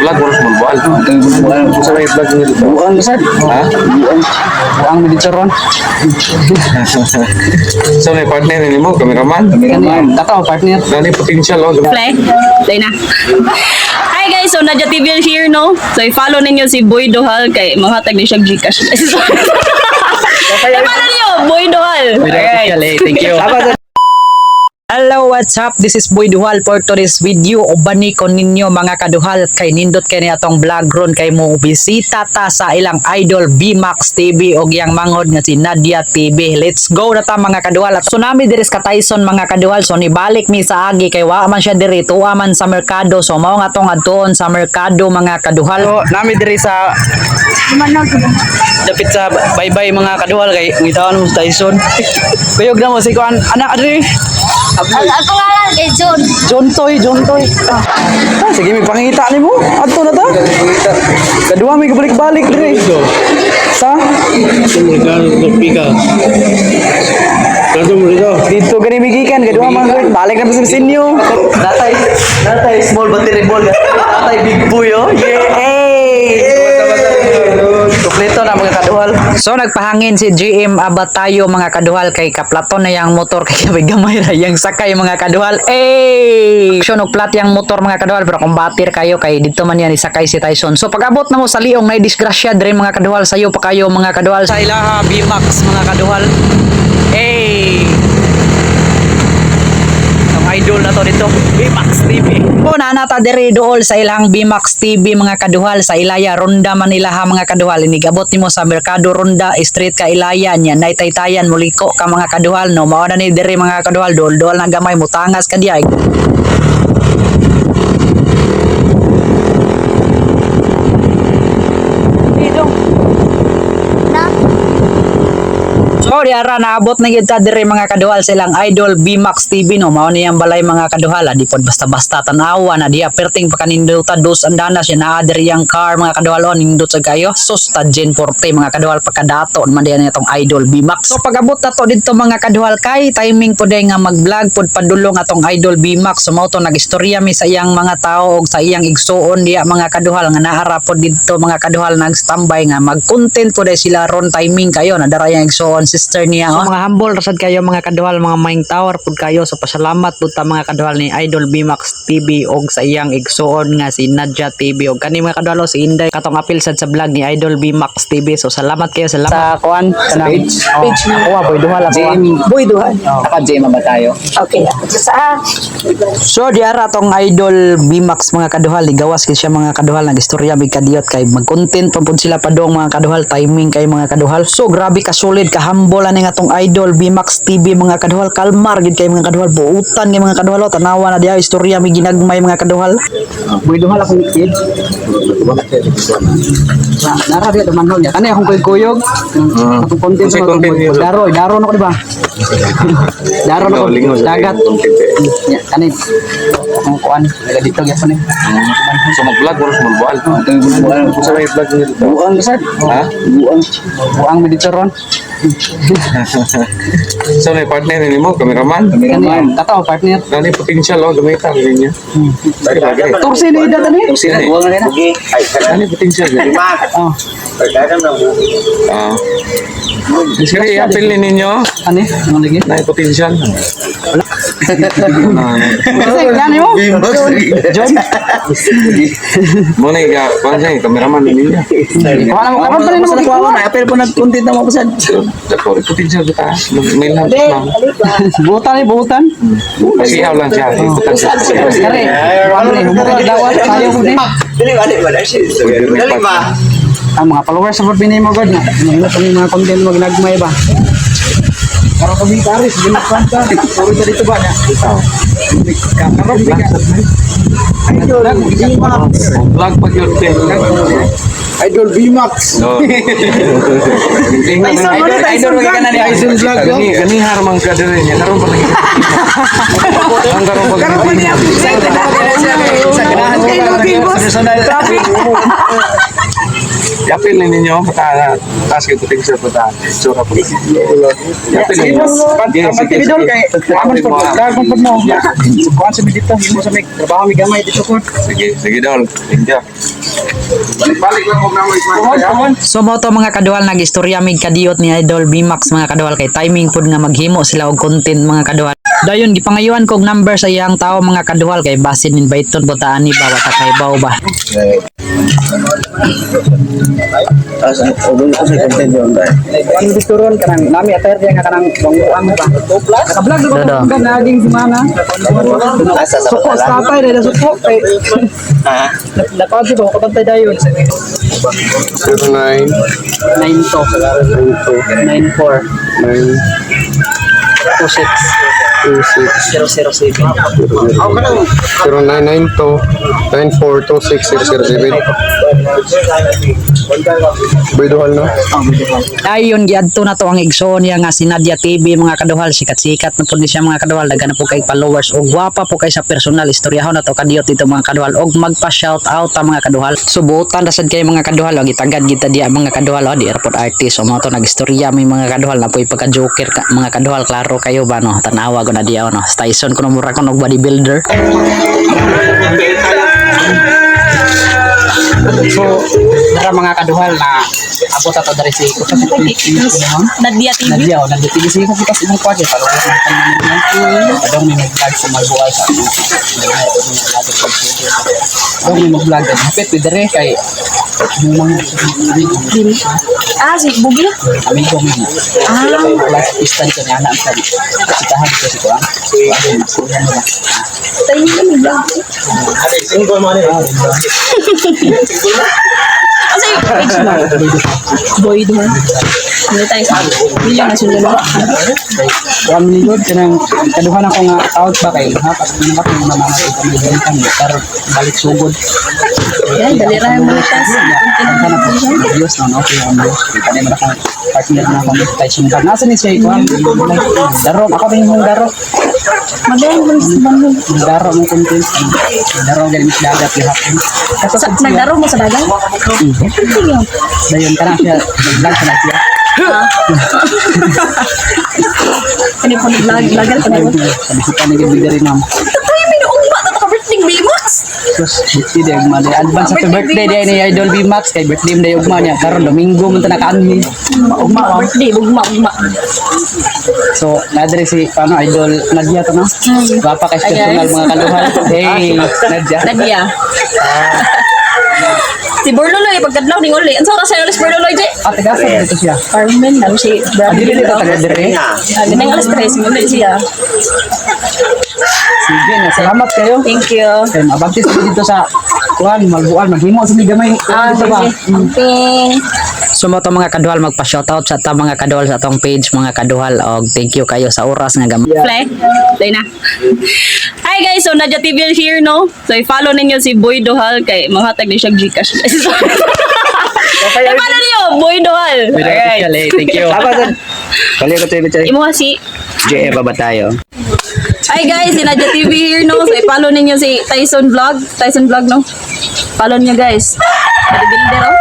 vlog mo small ball. Sa may vlog mo dito. Buang besar. Ha? Buang dito ron. So may partner ni mo, cameraman. Kataw partner. Dali potential oh. Play. Play na. Hi guys, so Nadja TV here, no? So i-follow ninyo si Boy Dohal kay manghatag ni siya Gcash. I-follow niyo, Boy Dohal. Alright. Thank you. Hello, what's up? This is Boy Duhal for today's video. Ubani ko ninyo mga kaduhal kay nindot kay atong vlog ron kay mo bisita ta sa ilang idol BMAX TV og yang mangod nga si Nadja TV. Let's go na ta mga kaduhal. So nami diri sa Tyson mga kaduhal. So nibalik mi sa agi kay wa man siya diri tuwa man sa merkado. So mao nga tong adtuon sa merkado mga kaduhal. So nami diri sa dapit sa bye-bye mga kaduhal kay ngitawan mo sa Tyson. Kuyog na mo si kuan anak adri. Ako nga lang kay John. John Toy. Sige, may pangita ni mo. Ato na ta. Kadua may kabalik-balik dire. Sa? Dito gani bigikan kadua man balik na sa sinyo. Natay small battery ball. Natay big boy oh. Yay! Kompleto na mga kaduhal. So nagpahangin si GM Abatayo mga kaduhal kay kaplaton na yang motor kay gamay ra yang sakay mga kaduhal. Action og plat yang motor mga kaduhal pero kung batir kayo kay dito man yan isakay si Tyson. So pag-abot na mo sa liong na disgrasya dire mga kaduhal sayo pa kayo mga kaduhal sa ilaha BMAX mga kaduhal. Idol na to dito BMAX TV. O nanata diri dool sa ilang BMAX TV mga kaduhal sa Ilaya Ronda Manila ha mga kaduhal. Inigabot nimo sa Merkado Ronda Street ka Ilaya nya naytaytayan muliko ka mga kaduhal no mao na ni diri mga kaduhal dool na gamay mutangas ka diay. So diara naabot na gyud ta diri mga kaduhal sa ilang idol BMAX TV no mao niyang balay mga kaduhal di pod basta-basta tanawa na diya perting pa kaninduta dos andana siya na diri yang car mga kaduhal on nindot sa kayo sus ta Gen 40 mga kaduhal pagkadato man diyan itong idol BMAX. So pag-abot na to dito mga kaduhal kay timing pod nga mag-vlog pod padulong atong idol BMAX. So mao to nagistorya mi sa iyang mga tao og sa iyang igsuon diya mga kaduhal nga naara pod dito mga kaduhal nag-standby nga mag-content pod sila ron timing kayo na dara yang igsuon sister niya. So mga humble rasad kayo mga kaduhal mga maing tower pud kayo so pasalamat pud ta mga kaduhal ni Idol BMAX TV og sa iyang igsuon nga si Nadja TV og kani mga kaduhal si Inday katong apil sad sa vlog ni Idol BMAX TV. So salamat kayo sa kuan kanang page mo Boy Duhal ako. Boy Duhal. Aka Jema ba tayo? Okay. Sa So diara tong Idol BMAX mga kaduhal ligawas kay siya mga kaduhal nagistorya big kadiyot kay mag-content pud sila padong mga kaduhal timing kay mga kaduhal. So grabe ka solid ka humble ani nga tong Idol BMAX TV mga kaduhal kalmar gid kay mga kaduhal buutan ni mga kaduhal tanawa na diya istorya mi ginagmay mga kaduhal. Boy Duhal akong kid. Nara dia teman niya kani akong kuyog. Akong content daro no di ba? Daro no dagat. Ya kani akong kuan daga dito gyapon ni. So mag-vlog mo small ball. Sa may vlog mo dito. Buang besar. Ha? Buang mi dito ron. So may partner ni mo, cameraman. Kataw partner. Dali potential oh, gamitan niya. Dali bagay. Tursi ni ida tani. Tursi ni. Dali potential gani. Oh. Sige, i-appeal ni ninyo. Ano? Ano lagi? Na potential. Kasi yan mo. John. Mo na iga, paano cameraman ni ninyo. Wala mo karon pa rin mo kuha na. Apel po nag-content na mo pasad. Dako potential kita. May lang. Butan. Pasihaw lang siya. Kare. Ano ni humura dawat tayo mo din. Dali ba? Ang mga followers sa pinay mo god na. Ano tong mga content mo ginagmay ba? Para kami taris ginagpan ka. Puro dito ba na? Karon Vlog pag yun. Idol BMAX. No. Idol ka na ni Idol vlog. Gani harmang ka dire niya. Karon pa lagi. Ang karon pa lagi. Sa ganahan ko. Personal traffic. Yapin na ninyo, taas kayo puting sa puta. Sura po. Yapin na ninyo. Sige, sige. Sige, Dol. Thank you. Balik lang huwag naman. So mo to mga kaduhal nagistorya mig kadiot ni Idol Bimax mga kaduhal kay timing pud nga maghimo sila og content mga kaduhal. Dayon gipangayuan kog number sa iyang tao mga kaduhal kay basin invite butaan ni bawat kay baw ba. Ang dituron kanang nami atay nga kanang banguan ba. Naka-vlog Dodo. ko naging semana. Suko sa tatay dahil suko kay napasi ba ko tatay dayon. 09 92 94 26 007 Biduhal na. Dayon giadto na to ang igsoon niya nga si Nadia TV mga kaduhal sikat-sikat na pud ni siya mga kaduhal daghan na po kay followers og gwapa po kay sa personal istoryahon na to kadiyot dito mga kaduhal og magpa shout out ta mga kaduhal subutan rasad kay mga kaduhal og itagad kita diya mga kaduhal di airport artist o mo to nagistorya may mga kaduhal na po'y pagka joker ka, mga kaduhal klaro kayo ba no tanawa ko na diya no Tyson ko mura ko og bodybuilder. So, dara mga kaduhal na abot ato dari si ko sa Nadia TV. Nadia o nagdipili si ko kasi imong kwate para wala man kanang adong ni mag-vlog sa malbuay sa adong ni mag-vlog din hapit dire kay mga Si Bugi. amigo mi class pista dito niya anak sa sitahan dito si ko ang Tayo ni vlog. Kasi page mo. Boy doon. Ano tayo sa million na sunod. Ang nilod kanang kaduhan ako nga out ba kay ha pag nabak mo na mga kami din kami pero balik sugod. Yan, dalira mo siya sa Kana po videos na no kay ang kani man ako partner na kami tayo sumpa. Nasa ni siya ikuan daro ako din yung daro. Magaling mo sa bandung. Daro mo content. Daro gali mis dagat gihapon. Sa nagdaro mo sa dagat? Dayon kana siya vlog sa siya. Ano po nag-vlog? Vlogger ka na mo? Sabi ko pa nagibigay rin ma'am. Tayo minuumba na ka-birthday Bimax. Terus birthday day ugma day advance sa birthday day ni Idol Bimax kay birthday day ugma niya karon Domingo man ta nakaanmi. Ugma Birthday, bugma. so nadre si paano Idol Nadia to no? Wapa kay personal mga kaluhan. Hey Nadia. Nadia. Si Borloloy, pagkadlaw ni Uli. Ang sa kasi alas Borloloy, Jay? At gasa dito siya. Carmen, lang si Dili dito taga dire. Ganang alas 3, muli siya. Sige na salamat kayo. Thank you. Kay mabagtis ko dito sa kuan magbual maghimo sa gamay. Dito ba? Okay. So mo to mga kaduhal magpa shoutout sa ta mga kaduhal sa atong page mga kaduhal og thank you kayo sa oras nga gamay. Play. Play na. Hi guys, so Nadia TV here, no? So i-follow ninyo si Boy Dohal kay manghatag ni siya Gcash. I-follow niyo, Boy Dohal. Thank you. Kali ko tayo tayo. Imo nga si JE baba tayo. Hi guys, si Nadia TV here, no? So i-follow ninyo si Tyson Vlog. Tyson Vlog, no? Follow niyo guys. Bodybuilder, oh.